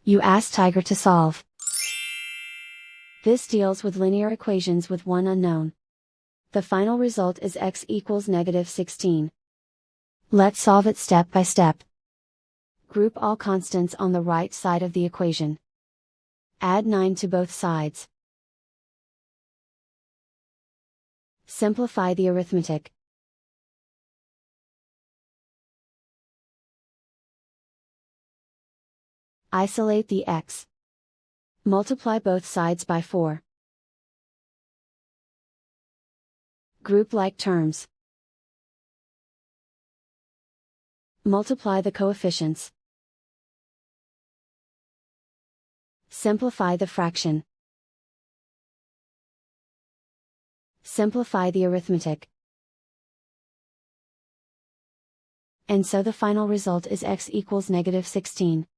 You ask Tiger to solve. This deals with linear equations with one unknown. The final result is x equals -16. Let's solve it step by step. Group all constants on the right side of the equation. Add 9 to both sides. Simplify the arithmetic. Isolate the x. Multiply both sides by 4. Group like terms. Multiply the coefficients. Simplify the fraction. Simplify the arithmetic. And so the final result is x equals -16.